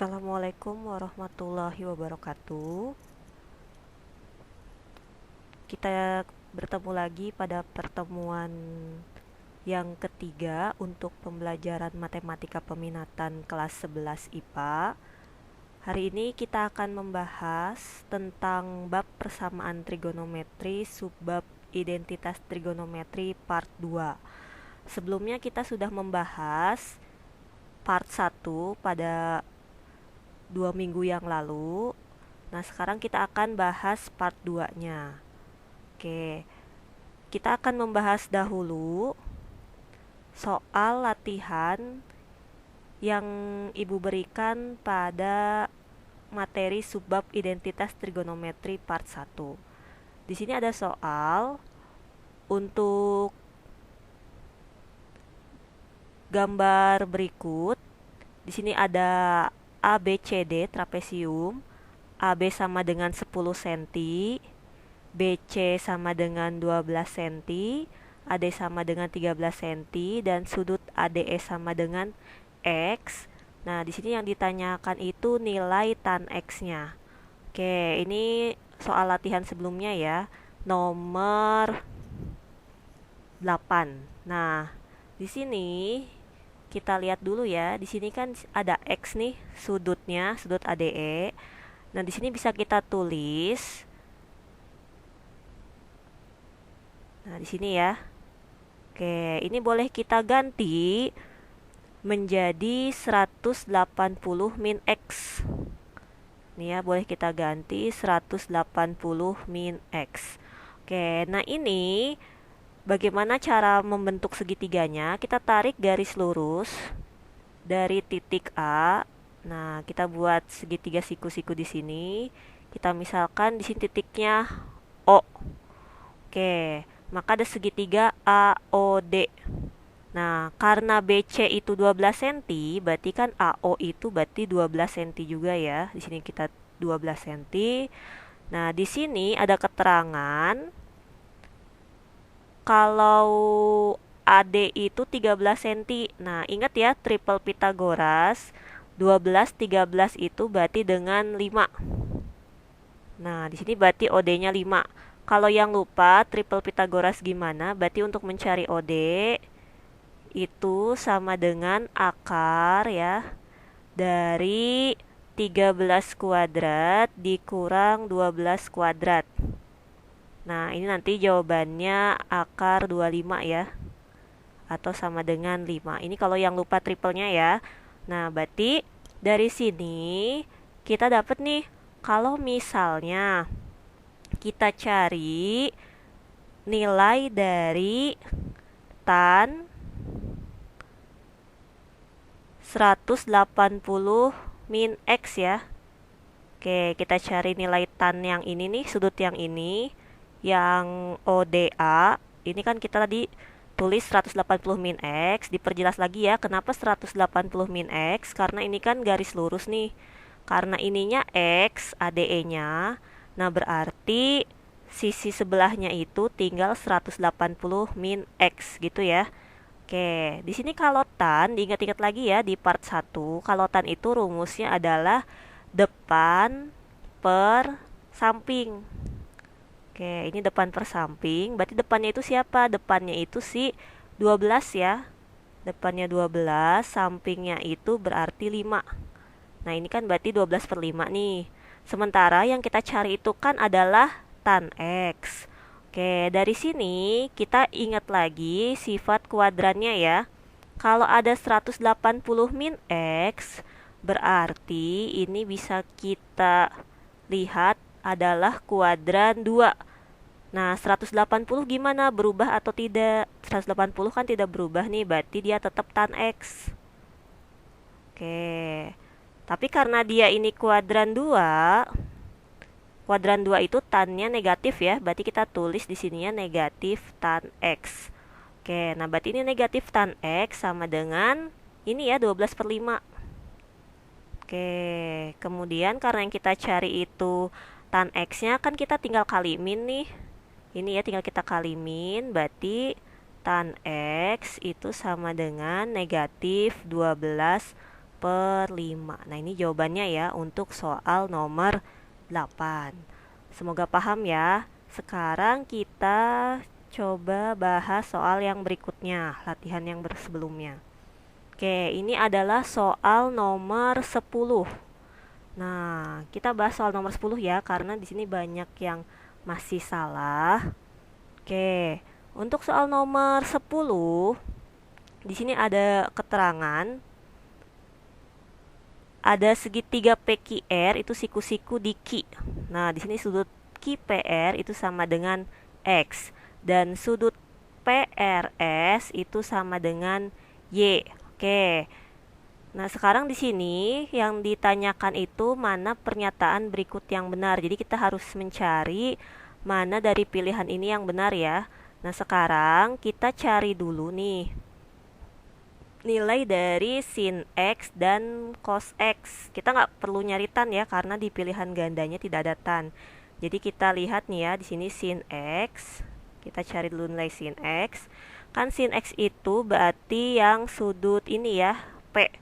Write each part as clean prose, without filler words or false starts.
Assalamualaikum warahmatullahi wabarakatuh. Kita bertemu lagi pada pertemuan yang ketiga untuk pembelajaran matematika peminatan kelas 11 IPA. Hari ini kita akan membahas tentang bab persamaan trigonometri, subbab identitas trigonometri part 2. Sebelumnya kita sudah membahas part 1 pada 2 minggu yang lalu. Nah, sekarang kita akan bahas part 2-nya. Oke, kita akan membahas dahulu soal latihan yang Ibu berikan pada materi subbab identitas trigonometri part 1. Di sini ada soal untuk gambar berikut. Di sini ada ABCD trapesium, AB sama dengan 10 cm, BC sama dengan 12 cm, AD sama dengan 13 cm, dan sudut ADE sama dengan X. Nah, di sini yang ditanyakan itu nilai tan X-nya. Oke, ini soal latihan sebelumnya ya, nomor 8. Nah, di sini kita lihat dulu ya. Di sini kan ada X nih, sudutnya, sudut ADE. Nah, di sini bisa kita tulis. Nah, di sini ya. Oke, ini boleh kita ganti menjadi 180 min X. Nih ya, boleh kita ganti 180 min X. Oke, nah ini bagaimana cara membentuk segitiganya? Kita tarik garis lurus dari titik A. Nah, kita buat segitiga siku-siku di sini. Kita misalkan di sini titiknya O. Oke, maka ada segitiga AOD. Nah, karena BC itu 12 cm, berarti kan AO itu berarti 12 cm juga ya. Di sini kita 12 cm. Nah, di sini ada keterangan kalau AD itu 13 cm. Nah, ingat ya, triple Pythagoras 12 13 itu berarti dengan 5. Nah, di sini berarti OD-nya 5. Kalau yang lupa triple Pythagoras gimana? Berarti untuk mencari OD itu sama dengan akar ya dari 13 kuadrat dikurang 12 kuadrat. Nah, ini nanti jawabannya akar 25 ya. Atau sama dengan 5. Ini kalau yang lupa triplenya ya. Nah, berarti dari sini kita dapat nih, kalau misalnya kita cari nilai dari tan 180 min X ya. Oke, kita cari nilai tan yang ini nih, sudut yang ini, yang ODA. Ini kan kita tadi tulis 180 min X. Diperjelas lagi ya, kenapa 180 min X? Karena ini kan garis lurus nih. Karena ininya X, ADE-nya. Nah, berarti sisi sebelahnya itu tinggal 180 min X gitu ya. Oke, di sini kalau tan, diingat-ingat lagi ya di part 1, kalau tan itu rumusnya adalah depan per samping. Oke, ini depan per samping, berarti depannya itu siapa? Depannya itu si 12 ya. Depannya 12, sampingnya itu berarti 5. Nah, ini kan berarti 12 per 5 nih. Sementara yang kita cari itu kan adalah tan X. Oke, dari sini kita ingat lagi sifat kuadrannya ya. Kalau ada 180 min X, berarti ini bisa kita lihat adalah kuadran 2. Nah, 180 gimana? Berubah atau tidak? 180 kan tidak berubah nih, berarti dia tetap tan X. Oke. Tapi karena dia ini kuadran 2, kuadran 2 itu tannya negatif ya, berarti kita tulis di sininya negatif tan X. Oke, nah berarti ini negatif tan X sama dengan ini ya 12 per 5. Oke, kemudian karena yang kita cari itu tan X-nya kan kita tinggal kali min nih. Ini ya tinggal kita kali min, berarti tan X itu sama dengan negatif 12 per 5. Nah, ini jawabannya ya untuk soal nomor 8. Semoga paham ya. Sekarang kita coba bahas soal yang berikutnya, latihan yang sebelumnya. Oke, ini adalah soal nomor 10. Nah, kita bahas soal nomor 10 ya, karena di sini banyak yang masih salah. Oke, untuk soal nomor 10, di sini ada keterangan ada segitiga PQR itu siku-siku di Q. Nah, di sini sudut QPR itu sama dengan X dan sudut PRS itu sama dengan Y. Oke. Nah, sekarang di sini yang ditanyakan itu mana pernyataan berikut yang benar. Jadi kita harus mencari mana dari pilihan ini yang benar ya. Nah, sekarang kita cari dulu nih nilai dari sin X dan cos X. Kita nggak perlu nyari tan ya, karena di pilihan gandanya tidak ada tan. Jadi kita lihat nih ya, di sini sin X. Kita cari dulu nilai sin X. Kan sin X itu berarti yang sudut ini ya, P.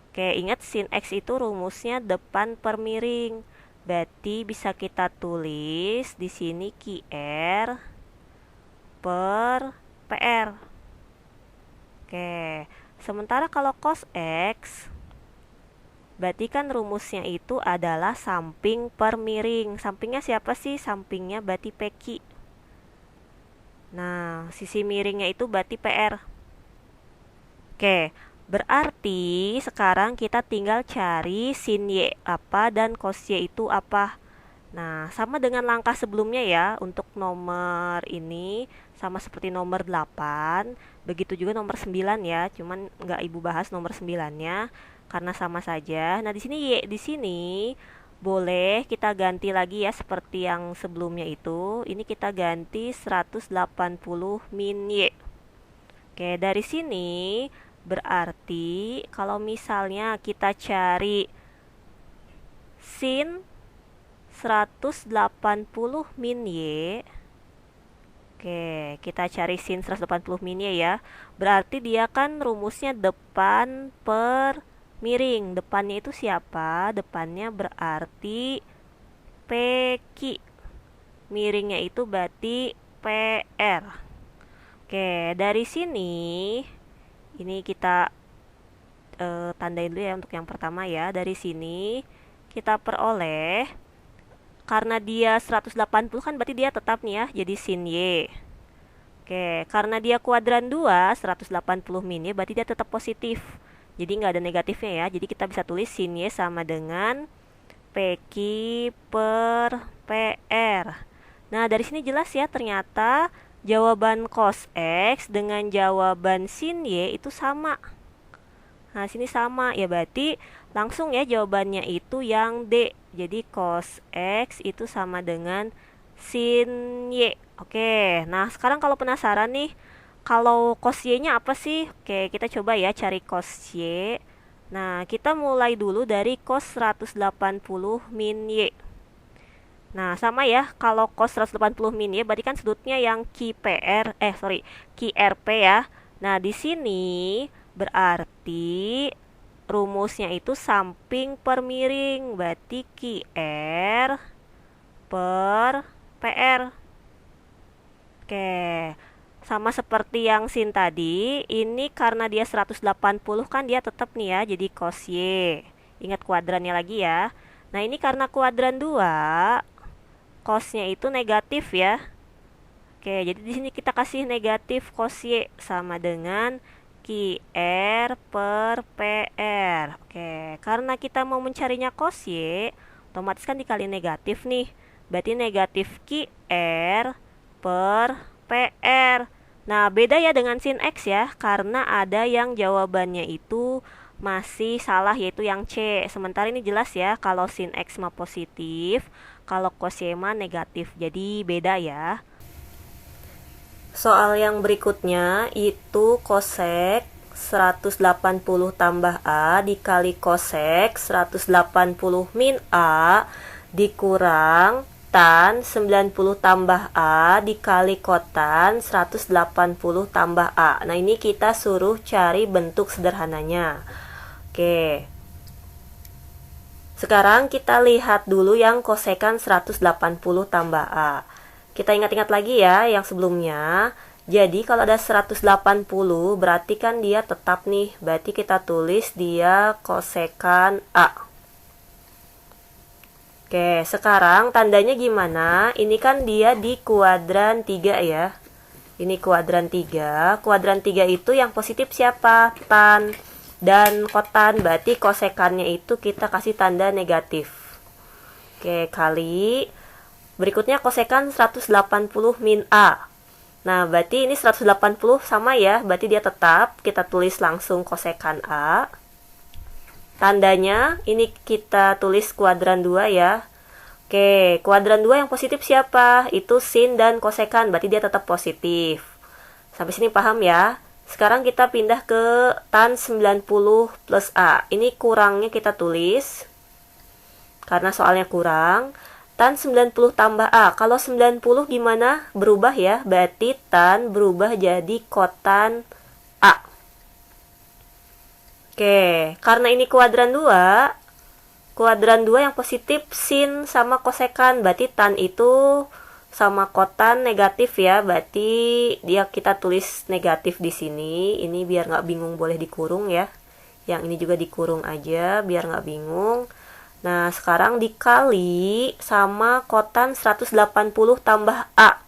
Oke, ingat sin X itu rumusnya depan per miring. Berarti bisa kita tulis di sini QR per PR. Oke. Sementara kalau cos X, berarti kan rumusnya itu adalah samping per miring. Sampingnya siapa sih? Sampingnya berarti PQ. Nah, sisi miringnya itu berarti PR. Oke, berarti sekarang kita tinggal cari sin Y apa dan cos Y itu apa. Nah, sama dengan langkah sebelumnya ya, untuk nomor ini sama seperti nomor 8, begitu juga nomor 9 ya, cuman nggak ibu bahas nomor 9-nya karena sama saja. Nah, di sini Y di sini boleh kita ganti lagi ya seperti yang sebelumnya itu. Ini kita ganti 180 min Y. Oke, dari sini berarti kalau misalnya kita cari sin 180 min Y. Oke, kita cari sin 180 min Y ya. Berarti dia kan rumusnya depan per miring. Depannya itu siapa? Depannya berarti PQ. Miringnya itu berarti PR. Oke, dari sini ini kita tandain dulu ya untuk yang pertama ya. Dari sini kita peroleh, karena dia 180 kan berarti dia tetap nih ya, jadi sin Y. Oke, karena dia kuadran 2, 180 min Y berarti dia tetap positif. Jadi nggak ada negatifnya ya. Jadi kita bisa tulis sin Y sama dengan PQ per PR. Nah, dari sini jelas ya, ternyata jawaban cos X dengan jawaban sin Y itu sama. Nah, sini sama ya, berarti langsung ya jawabannya itu yang D. Jadi cos X itu sama dengan sin Y. Oke, nah sekarang kalau penasaran nih, kalau cos Y-nya apa sih? Oke, kita coba ya cari cos Y. Nah, kita mulai dulu dari cos 180 min Y. Nah, sama ya, kalau cos 180 min Y berarti kan sudutnya yang QRP ya. Nah, di sini berarti rumusnya itu samping per miring, berarti QR per PR. Oke, sama seperti yang sin tadi, ini karena dia 180 kan dia tetap nih ya, jadi cos Y. Ingat kuadrannya lagi ya. Nah, ini karena kuadran 2, cosnya itu negatif ya. Oke, jadi di sini kita kasih negatif cos Y sama dengan QR per PR. Oke, karena kita mau mencarinya cos Y, otomatis kan dikali negatif nih. Berarti negatif QR per PR. Nah, beda ya dengan sin X ya, karena ada yang jawabannya itu masih salah, yaitu yang C. Sementara ini jelas ya, kalau sin X mah positif, kalau cos Y mah negatif. Jadi beda ya. Soal yang berikutnya itu cosec 180 tambah A dikali cosec 180 min A dikurang tan 90 tambah A dikali kotan 180 tambah A. Nah, ini kita suruh cari bentuk sederhananya. Oke, Sekarang kita lihat dulu yang kosekan 180 tambah A. Kita ingat-ingat lagi ya yang sebelumnya. Jadi kalau ada 180 berarti kan dia tetap nih. Berarti kita tulis dia kosekan A. Oke, sekarang tandanya gimana? Ini kan dia di kuadran 3 ya. Ini kuadran 3. Kuadran 3 itu yang positif siapa? Tan dan kotan. Berarti kosekannya itu kita kasih tanda negatif. Oke, kali. Berikutnya kosekan 180 min A. Nah, berarti ini 180 sama ya. Berarti dia tetap. Kita tulis langsung kosekan A. Tandanya ini kita tulis kuadran 2 ya. Oke, kuadran 2 yang positif siapa? Itu sin dan kosekan, berarti dia tetap positif. Sampai sini paham ya? Sekarang kita pindah ke tan 90 plus A. Ini kurangnya kita tulis. Karena soalnya kurang. Tan 90 tambah A. Kalau 90 gimana? Berubah ya. Berarti tan berubah jadi kotan A. Oke, karena ini kuadran 2 yang positif sin sama kosekan, berarti tan itu sama kotan negatif ya, berarti dia kita tulis negatif di sini. Ini biar nggak bingung boleh dikurung ya. Yang ini juga dikurung aja biar nggak bingung. Nah, sekarang dikali sama kotan 180 tambah A.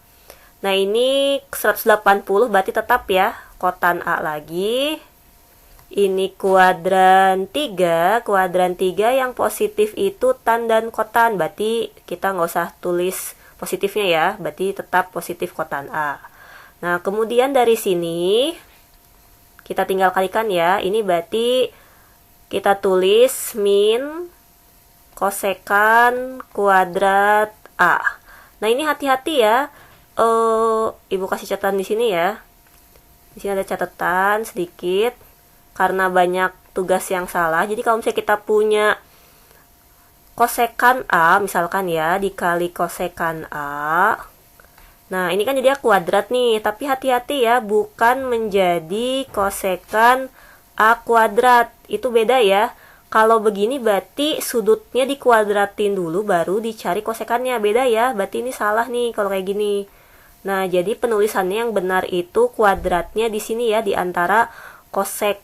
Nah, ini 180 berarti tetap ya, kotan A lagi. Ini kuadran 3 yang positif itu tan dan kotan, berarti kita nggak usah tulis positifnya ya, berarti tetap positif kotan A. Nah, kemudian dari sini kita tinggal kalikan ya, ini berarti kita tulis min kosekan kuadrat A. Nah, ini hati-hati ya, Ibu kasih catatan di sini ya. Di sini ada catatan sedikit. Karena banyak tugas yang salah, jadi kalau misalnya kita punya kosekan A misalkan ya, dikali kosekan A, nah ini kan jadi kuadrat nih, tapi hati-hati ya, bukan menjadi kosekan A kuadrat, itu beda ya. Kalau begini berarti sudutnya dikuadratin dulu baru dicari kosekannya, beda ya, berarti ini salah nih kalau kayak gini. Nah, jadi penulisannya yang benar itu kuadratnya di sini ya, di antara kosek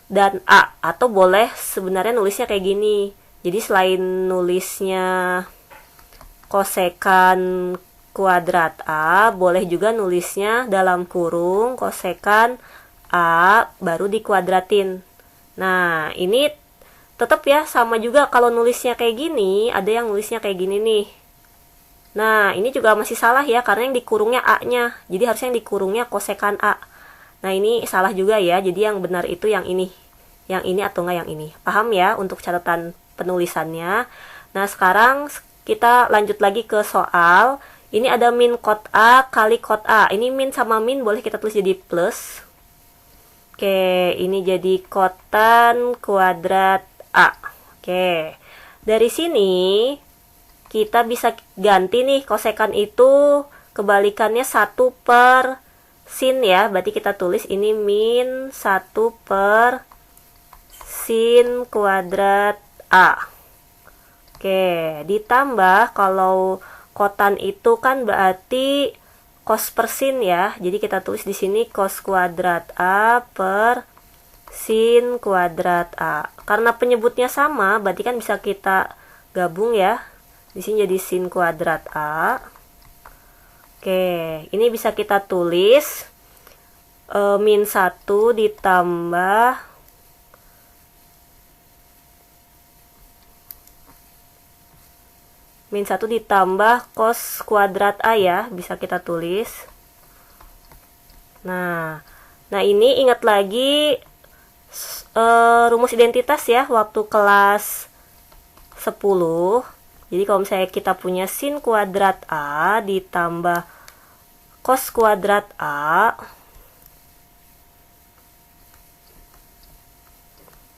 dan A, atau boleh sebenarnya nulisnya kayak gini. Jadi selain nulisnya kosekan kuadrat A, boleh juga nulisnya dalam kurung kosekan A baru dikuadratin. Nah, ini tetap ya sama juga kalau nulisnya kayak gini, ada yang nulisnya kayak gini nih. Nah, ini juga masih salah ya, karena yang dikurungnya A-nya. Jadi harusnya yang dikurungnya kosekan A. Nah, ini salah juga ya, jadi yang benar itu yang ini. Yang ini atau enggak yang ini. Paham ya untuk catatan penulisannya. Nah, sekarang kita lanjut lagi ke soal. Ini ada min kot A kali kot A. Ini min sama min boleh kita tulis jadi plus. Oke, ini jadi kotan kuadrat A. Oke, dari sini kita bisa ganti nih kosekan itu kebalikannya 1 per sin ya, berarti kita tulis ini min 1 per sin kuadrat A. Oke, ditambah kalau kotan itu kan berarti cos per sin ya, jadi kita tulis di sini cos kuadrat A per sin kuadrat A. Karena penyebutnya sama, berarti kan bisa kita gabung ya. Di sini jadi sin kuadrat A. Oke, ini bisa kita tulis min 1 ditambah cos kuadrat A ya, bisa kita tulis. Nah ini ingat lagi rumus identitas ya waktu kelas 10. Jadi kalau misalnya kita punya sin kuadrat A ditambah cos kuadrat A.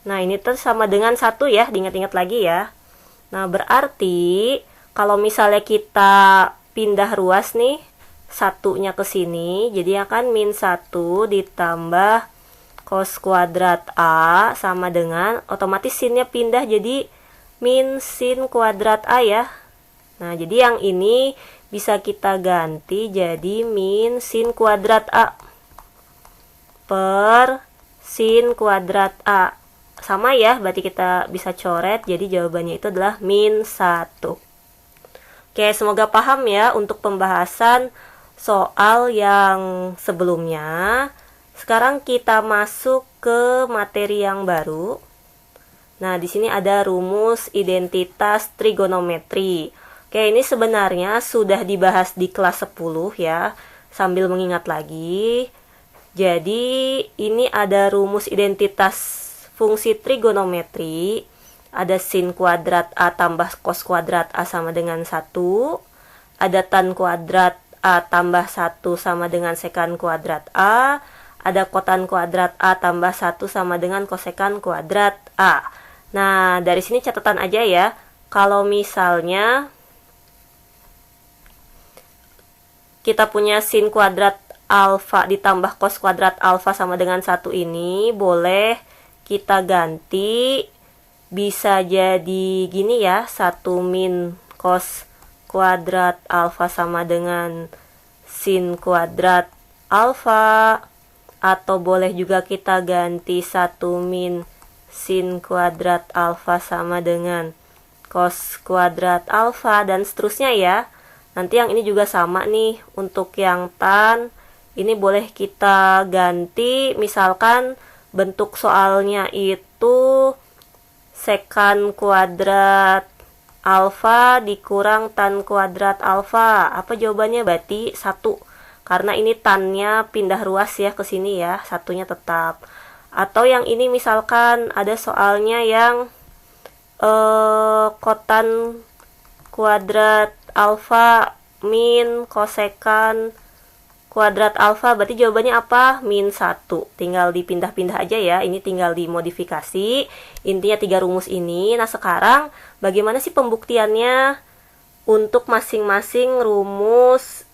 Nah, ini tuh sama dengan 1 ya, diingat-ingat lagi ya. Nah, berarti kalau misalnya kita pindah ruas nih, satunya ke sini, jadi akan min 1 ditambah cos kuadrat A sama dengan otomatis sinnya pindah jadi min sin kuadrat A ya. Nah, jadi yang ini bisa kita ganti jadi min sin kuadrat A per sin kuadrat A. Sama ya, berarti kita bisa coret, jadi jawabannya itu adalah min 1. Oke, semoga paham ya untuk pembahasan soal yang sebelumnya. Sekarang kita masuk ke materi yang baru. Nah, di sini ada rumus identitas trigonometri. Oke, ini sebenarnya sudah dibahas di kelas 10 ya. Sambil mengingat lagi. Jadi, ini ada rumus identitas fungsi trigonometri. Ada sin kuadrat A tambah cos kuadrat A sama dengan 1. Ada tan kuadrat A tambah 1 sama dengan sekan kuadrat A. Ada kotan kuadrat A tambah 1 sama dengan kosekan kuadrat A. Nah, dari sini catatan aja ya. Kalau misalnya kita punya sin kuadrat alfa ditambah cos kuadrat alfa sama dengan 1 ini, boleh kita ganti. Bisa jadi gini ya, 1 min cos kuadrat alfa sama dengan sin kuadrat alfa. Atau boleh juga kita ganti 1 min sin kuadrat alfa sama dengan cos kuadrat alfa, dan seterusnya ya. Nanti yang ini juga sama nih, untuk yang tan, ini boleh kita ganti, misalkan bentuk soalnya itu sekan kuadrat alfa dikurang tan kuadrat alfa. Apa jawabannya? Berarti 1. Karena ini tannya pindah ruas ya ke sini ya, satunya tetap. Atau yang ini misalkan ada soalnya yang kotan kuadrat alfa min kosekan kuadrat alfa, berarti jawabannya apa? Min 1. Tinggal dipindah-pindah aja ya, ini tinggal dimodifikasi. Intinya 3 rumus ini. Nah, sekarang bagaimana sih pembuktiannya untuk masing-masing rumus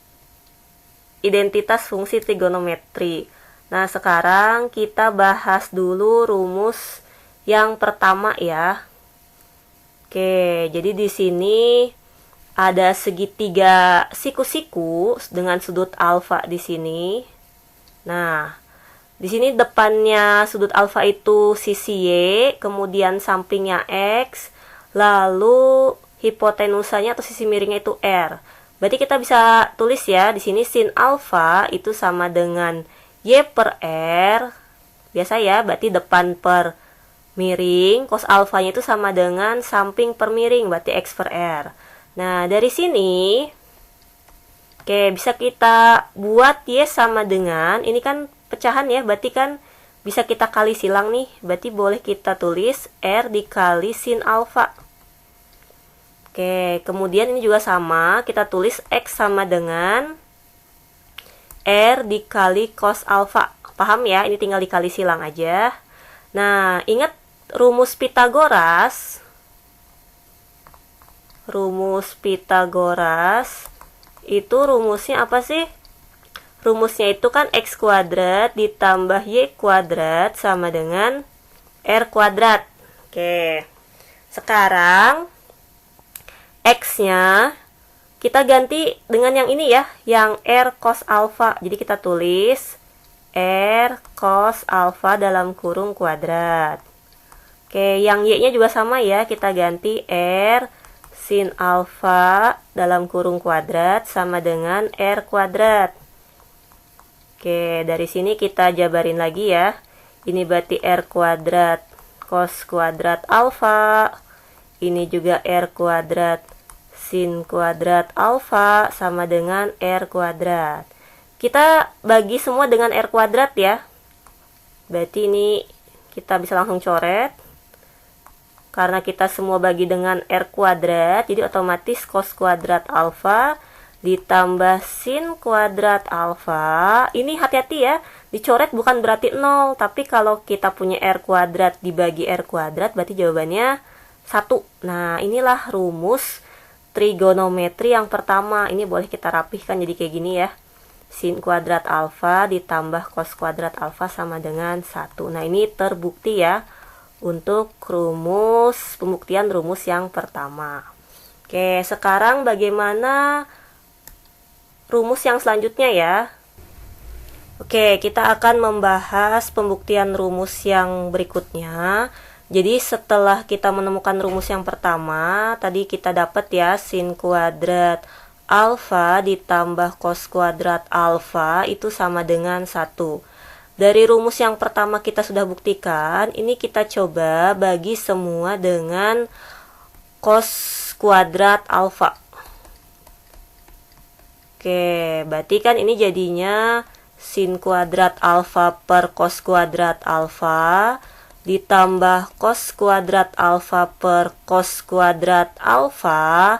identitas fungsi trigonometri? Nah, sekarang kita bahas dulu rumus yang pertama ya. Oke, jadi di sini ada segitiga siku-siku dengan sudut alfa di sini. Nah, di sini depannya sudut alfa itu sisi Y, kemudian sampingnya X, lalu hipotenusanya atau sisi miringnya itu R. Berarti kita bisa tulis ya, di sini sin alfa itu sama dengan Y per R. Biasa ya, berarti depan per miring, cos alfanya itu sama dengan samping per miring, berarti X per R. Nah, dari sini, oke, bisa kita buat Y sama dengan, ini kan pecahan ya, berarti kan bisa kita kali silang nih. Berarti boleh kita tulis R dikali sin alfa. Oke, kemudian ini juga sama, kita tulis X sama dengan R dikali cos alfa. Paham ya, ini tinggal dikali silang aja. Nah, ingat rumus Pitagoras. Rumus Pitagoras itu rumusnya apa sih? Rumusnya itu kan X kuadrat ditambah Y kuadrat sama dengan R kuadrat. Oke, sekarang X-nya kita ganti dengan yang ini ya, yang R cos alfa. Jadi kita tulis R cos alfa dalam kurung kuadrat. Oke, yang Y-nya juga sama ya, kita ganti R sin alfa dalam kurung kuadrat sama dengan R kuadrat. Oke, dari sini kita jabarin lagi ya. Ini berarti R kuadrat cos kuadrat alfa. Ini juga R kuadrat sin kuadrat alfa sama dengan R kuadrat. Kita bagi semua dengan R kuadrat ya. Berarti ini kita bisa langsung coret. Karena kita semua bagi dengan R kuadrat, jadi otomatis cos kuadrat alfa ditambah sin kuadrat alfa. Ini hati-hati ya, dicoret bukan berarti 0, tapi kalau kita punya R kuadrat dibagi R kuadrat, berarti jawabannya 1. Nah, inilah rumus trigonometri yang pertama. Ini boleh kita rapihkan jadi kayak gini ya. Sin kuadrat alfa ditambah cos kuadrat alfa sama dengan 1. Nah, ini terbukti ya untuk pembuktian rumus yang pertama. Oke, sekarang bagaimana rumus yang selanjutnya ya? Oke, kita akan membahas pembuktian rumus yang berikutnya. Jadi setelah kita menemukan rumus yang pertama, tadi kita dapat ya sin kuadrat alfa ditambah cos kuadrat alfa itu sama dengan 1. Dari rumus yang pertama kita sudah buktikan, ini kita coba bagi semua dengan cos kuadrat alfa. Oke, berarti kan ini jadinya sin kuadrat alfa per cos kuadrat alfa ditambah cos kuadrat alfa per cos kuadrat alfa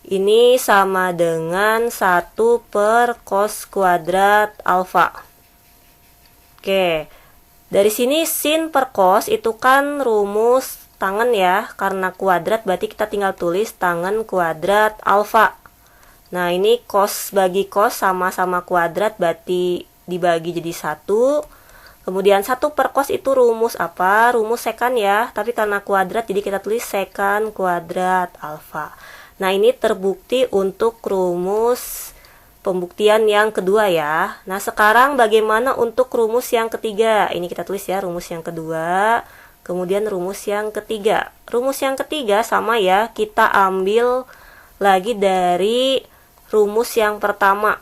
ini sama dengan 1 per cos kuadrat alfa. Oke, dari sini sin per cos itu kan rumus tangen ya, karena kuadrat berarti kita tinggal tulis tangen kuadrat alfa. Nah, ini cos bagi cos sama-sama kuadrat berarti dibagi jadi 1. Kemudian 1 per cos itu rumus apa? Rumus sekan ya, tapi karena kuadrat jadi kita tulis sekan kuadrat alfa. Nah, ini terbukti untuk rumus pembuktian yang kedua ya. Nah, sekarang bagaimana untuk rumus yang ketiga? Ini kita tulis ya, rumus yang kedua. Kemudian rumus yang ketiga. Rumus yang ketiga sama ya, kita ambil lagi dari rumus yang pertama.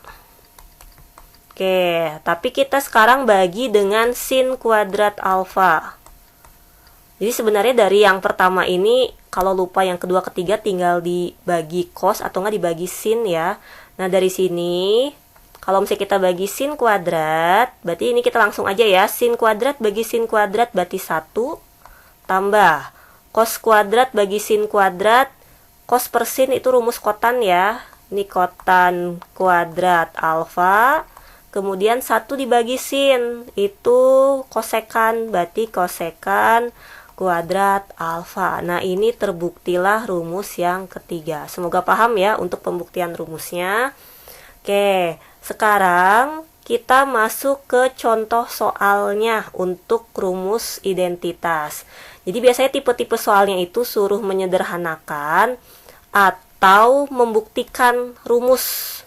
Oke, tapi kita sekarang bagi dengan sin kuadrat alfa. Jadi sebenarnya dari yang pertama ini, kalau lupa yang kedua ketiga tinggal dibagi cos atau nggak dibagi sin ya. Nah, dari sini, kalau misalnya kita bagi sin kuadrat, berarti ini kita langsung aja ya. Sin kuadrat bagi sin kuadrat berarti 1, tambah cos kuadrat bagi sin kuadrat, cos per sin itu rumus kotan ya. Ini kotan kuadrat alfa. Kemudian 1 dibagi sin, itu kosekan, berarti kosekan kuadrat alfa. Nah, ini terbuktilah rumus yang ketiga. Semoga paham ya untuk pembuktian rumusnya. Oke, sekarang kita masuk ke contoh soalnya untuk rumus identitas. Jadi biasanya tipe-tipe soalnya itu suruh menyederhanakan atau membuktikan rumus.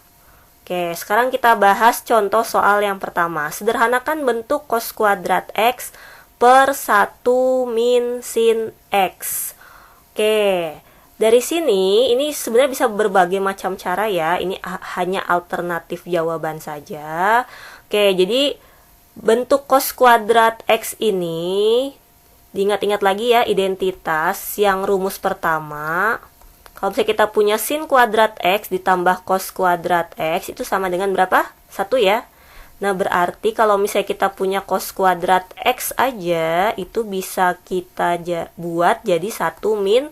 Oke, sekarang kita bahas contoh soal yang pertama. Sederhanakan bentuk cos kuadrat X per 1 min sin X. Oke, dari sini ini sebenarnya bisa berbagai macam cara ya. Ini hanya alternatif jawaban saja. Oke, jadi bentuk cos kuadrat X ini, diingat-ingat lagi ya, identitas yang rumus pertama. Kalau misalnya kita punya sin kuadrat X ditambah cos kuadrat X itu sama dengan berapa? 1 ya. Nah, berarti kalau misalnya kita punya cos kuadrat X aja, itu bisa kita buat jadi 1 min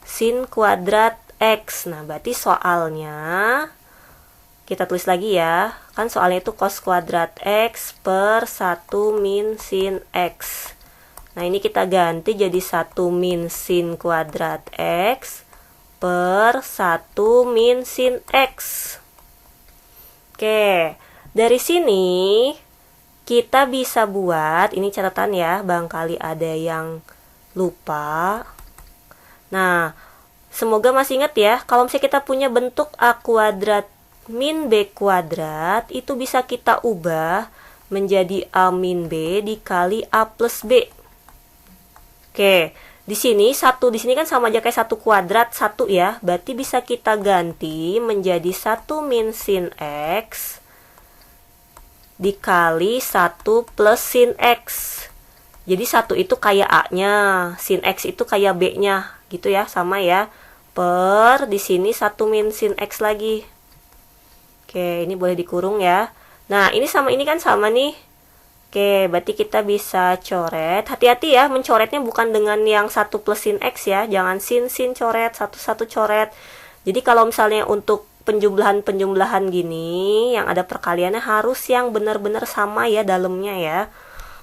sin kuadrat X. Nah, berarti soalnya, kita tulis lagi ya. Kan soalnya itu cos kuadrat X per 1 min sin X. Nah, ini kita ganti jadi 1 min sin kuadrat X per 1 min sin X. Oke, dari sini kita bisa buat, ini catatan ya, barangkali ada yang lupa. Nah, semoga masih ingat ya, kalau misalnya kita punya bentuk A kuadrat min B kuadrat, itu bisa kita ubah menjadi A min B dikali A plus B. Oke, di sini 1 di sini kan sama aja kayak 1 kuadrat 1 ya. Berarti bisa kita ganti menjadi 1 min sin X dikali 1 plus sin X. Jadi 1 itu kayak A-nya, sin X itu kayak B-nya gitu ya, sama ya. Per di sini 1 min sin X lagi. Oke, ini boleh dikurung ya. Nah, ini sama ini kan sama nih. Oke, berarti kita bisa coret. Hati-hati ya, mencoretnya bukan dengan yang 1 plus sin X ya. Jangan sin coret, 1 coret. Jadi kalau misalnya untuk penjumlahan gini, yang ada perkaliannya harus yang benar-benar sama ya dalamnya ya.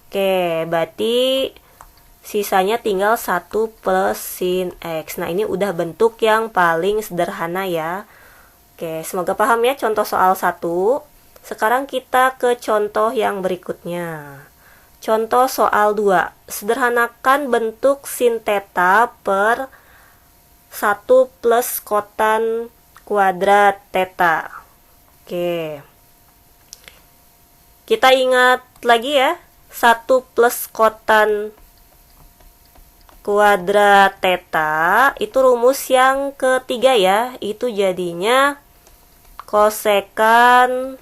Oke, berarti sisanya tinggal 1 plus sin X. Nah, ini udah bentuk yang paling sederhana ya. Oke, semoga paham ya contoh soal 1. Sekarang kita ke contoh yang berikutnya. Contoh soal 2. Sederhanakan bentuk sin theta per 1 plus kotan kuadrat theta. Oke. Kita ingat lagi ya. 1 plus kotan kuadrat theta itu rumus yang ketiga ya. Itu jadinya kosekan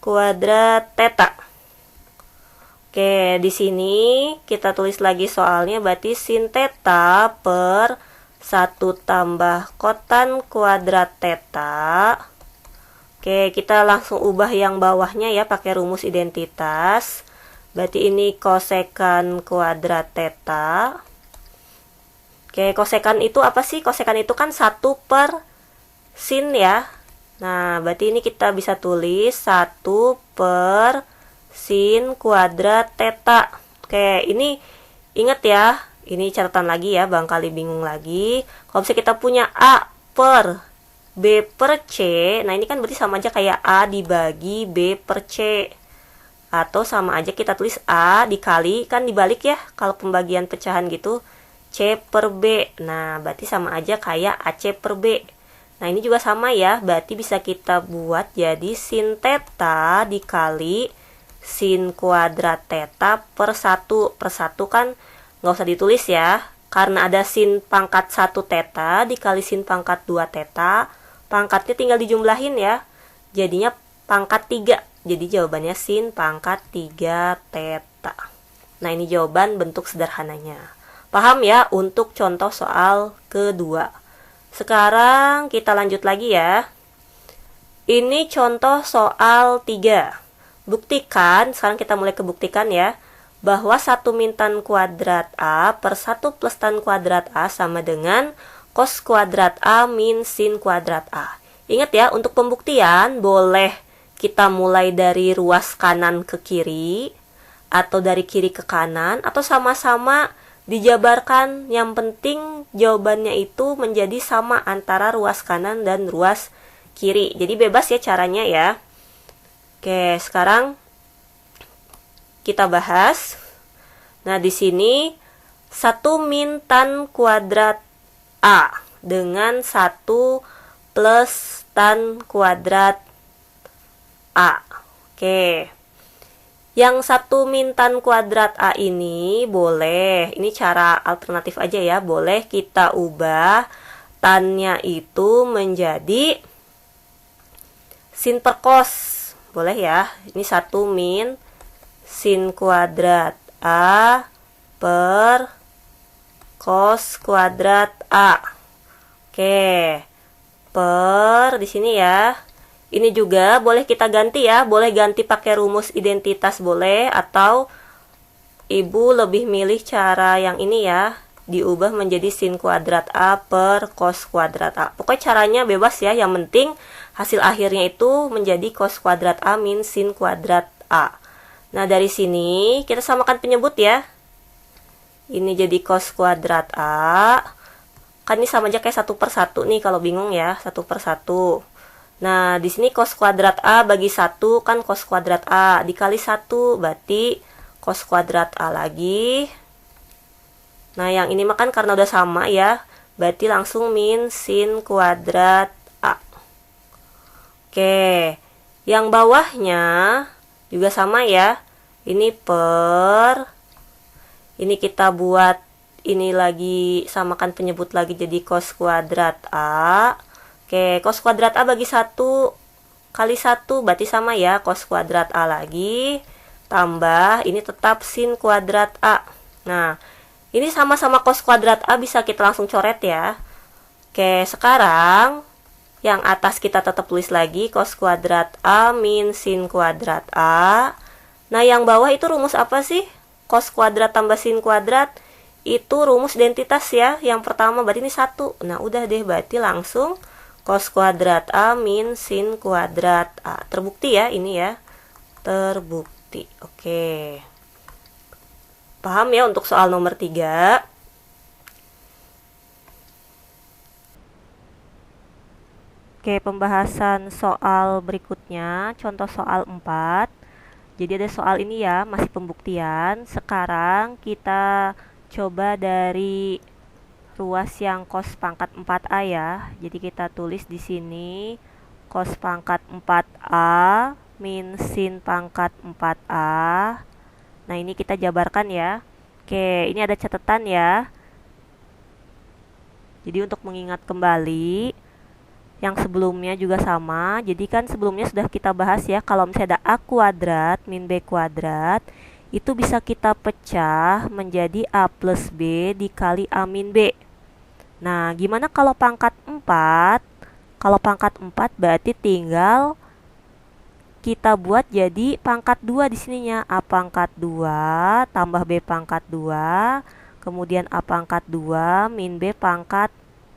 kuadrat theta. Oke, di sini kita tulis lagi soalnya, berarti sin theta per 1 tambah kotan kuadrat theta. Oke, kita langsung ubah yang bawahnya ya pakai rumus identitas. Berarti ini kosekan kuadrat theta. Oke, kosekan itu apa sih? Kosekan itu kan 1 per sin ya. Nah, berarti ini kita bisa tulis 1 per sin kuadrat theta. Oke, ini ingat ya, ini catatan lagi ya, barangkali bingung lagi. Kalau misalnya kita punya A per B per C, nah ini kan berarti sama aja kayak A dibagi B per C. Atau sama aja kita tulis A dikali, kan dibalik ya, kalau pembagian pecahan gitu, C per B. Nah, berarti sama aja kayak AC per B. Nah, ini juga sama ya, berarti bisa kita buat jadi sin theta dikali sin kuadrat theta per 1. Per 1 kan nggak usah ditulis ya. Karena ada sin pangkat 1 theta dikali sin pangkat 2 theta. Pangkatnya tinggal dijumlahin ya. Jadinya pangkat 3. Jadi jawabannya sin pangkat 3 theta. Nah, ini jawaban bentuk sederhananya. Paham ya untuk contoh soal kedua. Sekarang kita lanjut lagi ya. Ini contoh soal 3. Buktikan, sekarang kita mulai kebuktikan ya, bahwa 1 min tan kuadrat A per 1 plus tan kuadrat A sama dengan cos kuadrat A min sin kuadrat A. Ingat ya, untuk pembuktian boleh kita mulai dari ruas kanan ke kiri, atau dari kiri ke kanan, atau sama-sama dijabarkan. Yang penting jawabannya itu menjadi sama antara ruas kanan dan ruas kiri. Jadi bebas ya caranya ya. Oke, sekarang kita bahas. Nah, di sini 1 min tan kuadrat A dengan 1 plus tan kuadrat A. Oke. Yang 1 min tan kuadrat A ini boleh, ini cara alternatif aja ya, boleh kita ubah tannya itu menjadi sin per cos. Boleh ya, ini 1 min sin kuadrat A per cos kuadrat A. Oke, per di sini ya. Ini juga boleh kita ganti ya, boleh ganti pakai rumus identitas boleh, atau ibu lebih milih cara yang ini ya, diubah menjadi sin kuadrat A per cos kuadrat A. Pokoknya caranya bebas ya, yang penting hasil akhirnya itu menjadi cos kuadrat A min sin kuadrat A. Nah, dari sini kita samakan penyebut ya. Ini jadi cos kuadrat A. Kan ini sama aja kayak 1 per 1 nih kalau bingung ya, 1 per 1. Nah, di sini cos kuadrat A bagi 1 kan cos kuadrat A. Dikali 1 berarti cos kuadrat A lagi. Nah, yang ini makan karena udah sama ya. Berarti langsung min sin kuadrat A. Oke, yang bawahnya juga sama ya. Ini per, ini kita buat ini lagi, samakan penyebut lagi jadi cos kuadrat A. Oke, cos kuadrat A bagi 1 kali 1 berarti sama ya, cos kuadrat A lagi. Tambah, ini tetap sin kuadrat A. Nah, ini sama-sama cos kuadrat A bisa kita langsung coret ya. Oke, sekarang yang atas kita tetap tulis lagi cos kuadrat A min sin kuadrat A. Nah, yang bawah itu rumus apa sih? Cos kuadrat tambah sin kuadrat itu rumus identitas ya. Yang pertama berarti ini 1. Nah, udah deh, berarti langsung cos kuadrat A min sin kuadrat A. Terbukti ya ini ya. Terbukti. Oke. Paham ya untuk soal nomor 3? Oke, pembahasan soal berikutnya, contoh soal 4. Jadi ada soal ini ya, masih pembuktian. Sekarang kita coba dari ruas yang cos pangkat 4A ya. Jadi kita tulis di sini cos pangkat 4A min sin pangkat 4A. Nah, ini kita jabarkan ya. Oke, ini ada catatan ya. Jadi untuk mengingat kembali, yang sebelumnya juga sama. Jadi kan sebelumnya sudah kita bahas ya, kalau misalnya ada A kuadrat min B kuadrat, itu bisa kita pecah menjadi A plus B dikali A min B. Nah, gimana kalau pangkat 4? Kalau pangkat 4 berarti tinggal kita buat jadi pangkat 2 di sininya. A pangkat 2 tambah B pangkat 2, kemudian A pangkat 2 min B pangkat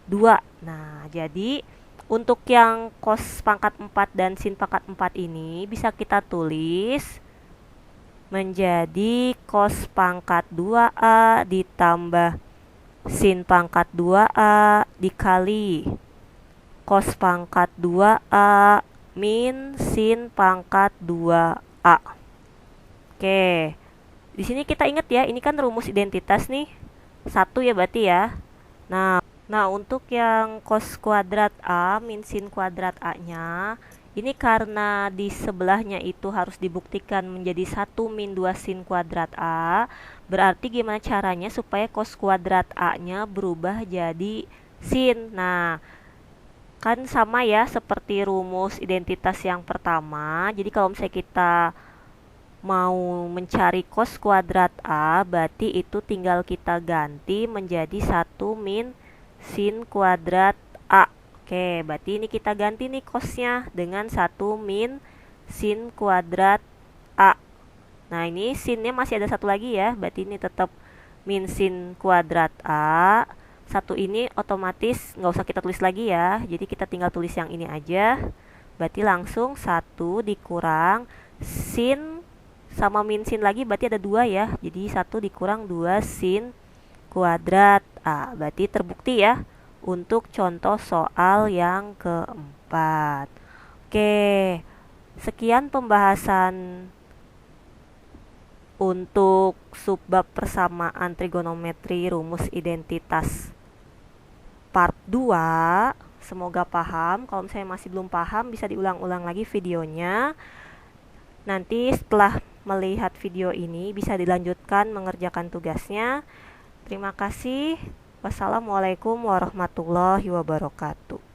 2. Nah, jadi untuk yang cos pangkat 4 dan sin pangkat 4 ini bisa kita tulis menjadi cos pangkat 2A ditambah sin pangkat 2A dikali cos pangkat 2A min sin pangkat 2A. Oke. Di sini kita ingat ya, ini kan rumus identitas nih. 1 ya berarti ya. Nah, untuk yang cos kuadrat A min sin kuadrat A-nya, ini karena di sebelahnya itu harus dibuktikan menjadi 1 min 2 sin kuadrat A, berarti gimana caranya supaya cos kuadrat A-nya berubah jadi sin. Nah, kan sama ya seperti rumus identitas yang pertama. Jadi kalau misalnya kita mau mencari cos kuadrat A, berarti itu tinggal kita ganti menjadi 1 min sin kuadrat A. Oke, berarti ini kita ganti nih cosnya dengan 1 min sin kuadrat A. Nah, ini sinnya masih ada satu lagi ya, berarti ini tetap min sin kuadrat A. Satu ini otomatis nggak usah kita tulis lagi ya, jadi kita tinggal tulis yang ini aja. Berarti langsung 1 dikurang sin sama min sin lagi, berarti ada 2 ya. Jadi 1 dikurang 2 sin kuadrat A. Berarti terbukti ya untuk contoh soal yang keempat. Oke, sekian pembahasan untuk subbab persamaan trigonometri rumus identitas part 2. Semoga paham. Kalau misalnya masih belum paham, bisa diulang-ulang lagi videonya. Nanti setelah melihat video ini bisa dilanjutkan mengerjakan tugasnya. Terima kasih. Wassalamualaikum warahmatullahi wabarakatuh.